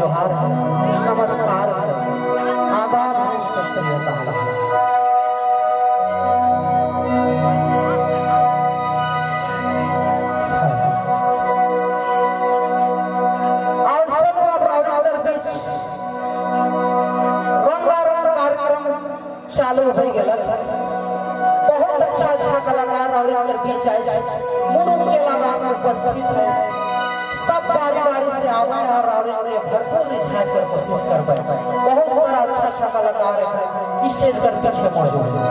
जोहार है, नमस्कार है, आदाब है, सत श्री अकाल है। चालू हो गया, बहुत अच्छा अच्छा कलाकार और बीच आए मुरुम के लगान में उपस्थित है। सब बारी बारी से आवा है और भरपूर रिझाने कर कोशिश कर पाए। बहुत सारा अच्छा अच्छा कलाकार है स्टेज पर पीछे मौजूद है।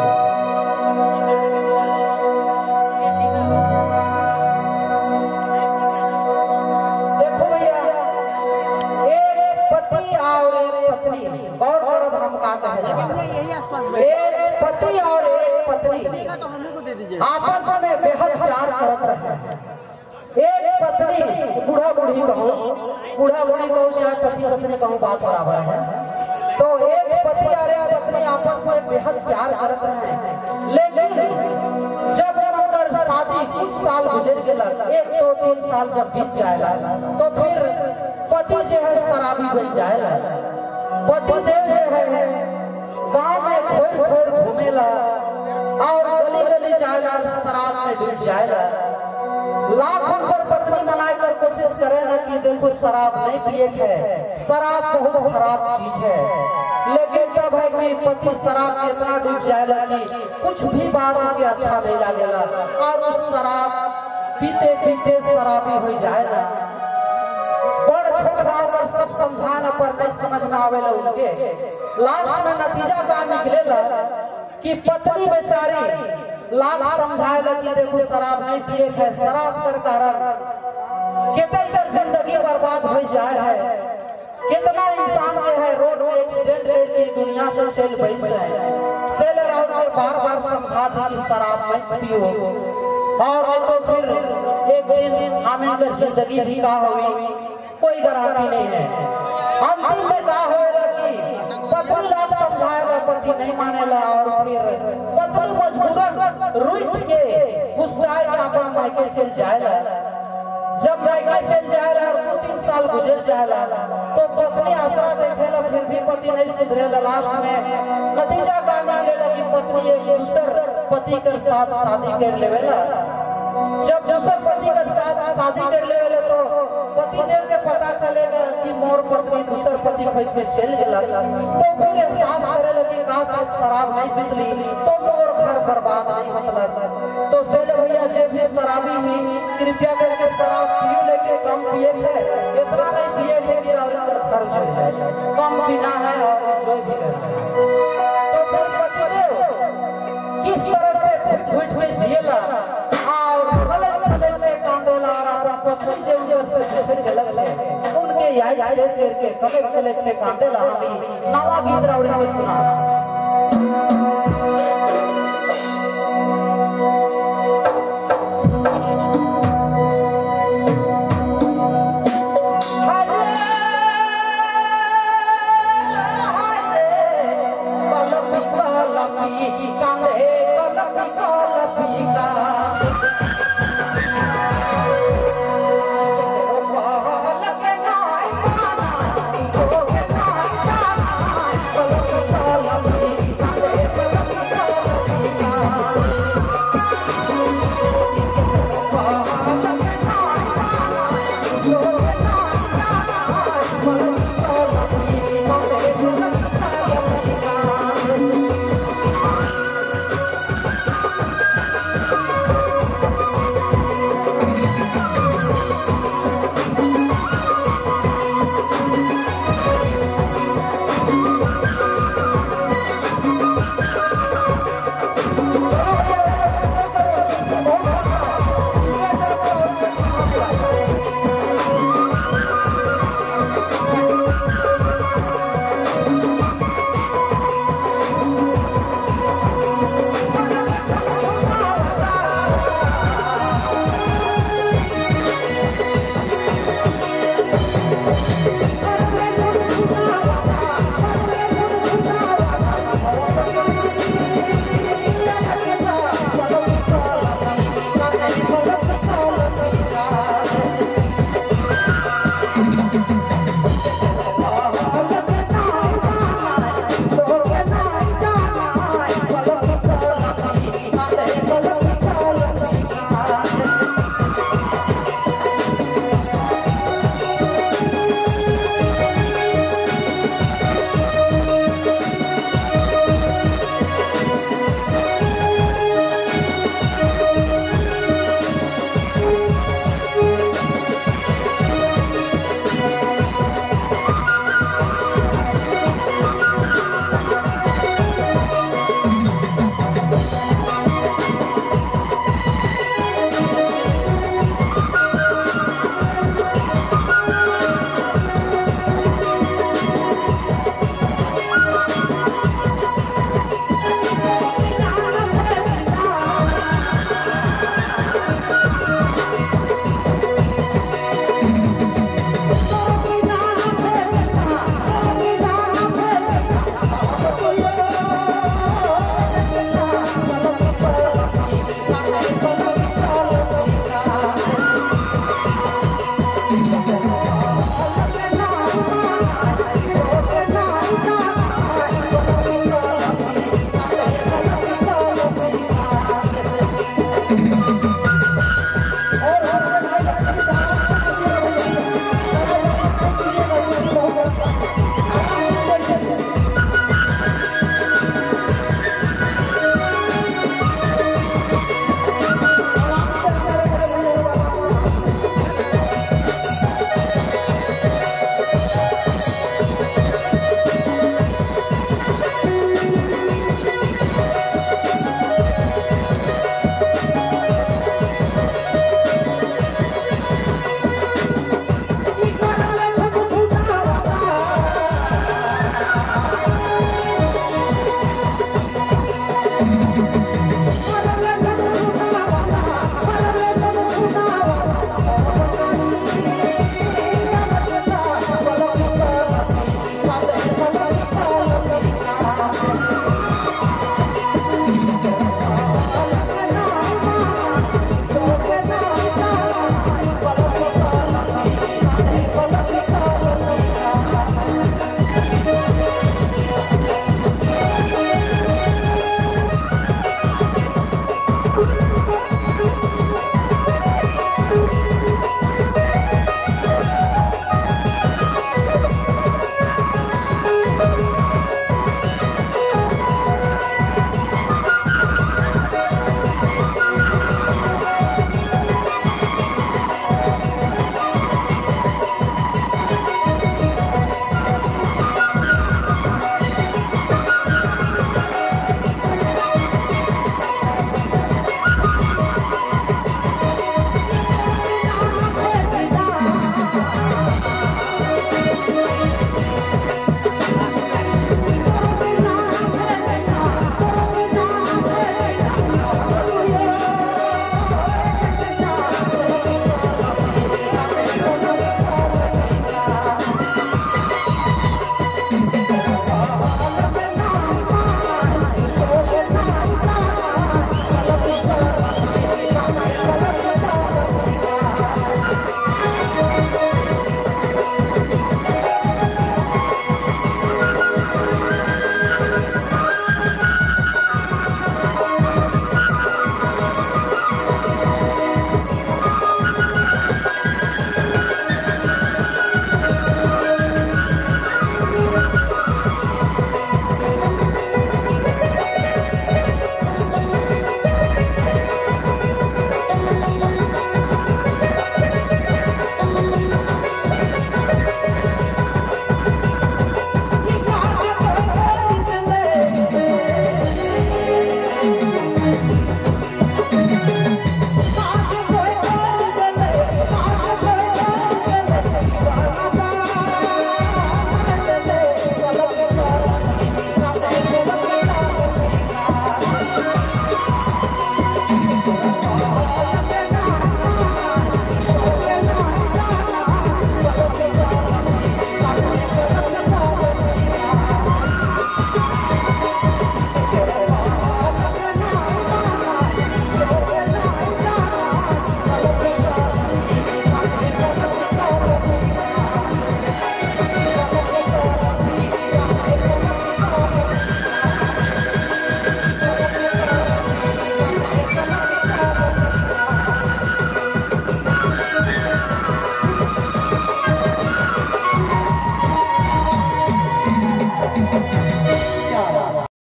देखो भैया, एक पति और एक पत्नी, गौर करो हम का कहे एक पति और एक पत्नी आपस में बेहद प्यार करत रहे। एक पत्नी बूढ़ा बूढ़ी कहो चाहे पति पत्नी कहो बात बराबर है। तो एक पति और एक पत्नी आपस में बेहद प्यार करत रहे, लेकिन जब उनकर शादी कुछ साल गुजर गया, 1-2-3 साल जब बीत जाएगा तो फिर पति जो है शराबी बन जाएगा। पति देव जो है गांव में खोर घूमेला और गली गली जाएगा, शराब में डूब जाएगा। लाखों पर पत्नी मनाए कर कोशिश करे ना कि देखो शराब नहीं पिए है, शराब बहुत खराब चीज है। लेकिन तब है कि पति शराब में इतना डूब जाएगा कि कुछ भी बात उनके अच्छा नहीं लगेगा और उस शराब पीते पीते शराबी हो जाएगा। बड़ छोट गाँव पर सब समझाना पर नहीं समझ में आवेला उनके। लास्ट में नतीजा का निकलेला कि पत्नी बेचारी लाख समझाएला कि देखो शराब नहीं पिए है, शराब कर कारण कितना जिंदगी बर्बाद हो जाए है, कितना इंसान जो है रोड में एक्सीडेंट करके दुनिया से चल बैठ है। सेलर और बार बार समझा था कि शराब मत पियो, और तो फिर एक दिन हमें जिंदगी भी का हुई कोई गारंटी नहीं है। अंतिम में का होगा कि पत्नी लाख समझाएगा, पति नहीं मानेला और फिर पत्नी मजबूरन रूठ के गुस्साए के अपना मायके चल जाएगा। जब मायके चल जाएगा और 2-3 साल गुजर जाएगा तो पत्नी आसरा देखेला, फिर भी पति नहीं सुधरेला। लास्ट में नतीजा का निकलेला कि पत्नी एक दूसर पति के साथ शादी कर लेवेला। जब दूसर पति के साथ शादी कर लेवेला तो पति देव के पता चलेगा कि मोर पत्नी दूसर पति खोज के चल गया, तो फिर एहसास करेला कि काश आज शराब नहीं पीतली तो मोर घर बर्बाद नहीं मतलब। तो सेले भैया जे भी शराबी ही कृपया करके शराब पियो, लेके कम पिए थे, इतना नहीं पिए थे कि और घर उजड़ जाए। कम पीना है और जो भी करना है। तो फिर पति देव किस तरह से घुट में जिएला और गलत गलत में कांदेला और अपना पत्नी जे से चलक ले उनके याद करके कले कले में कांदेला। हमें नवा गीत रावड़ी में सुना।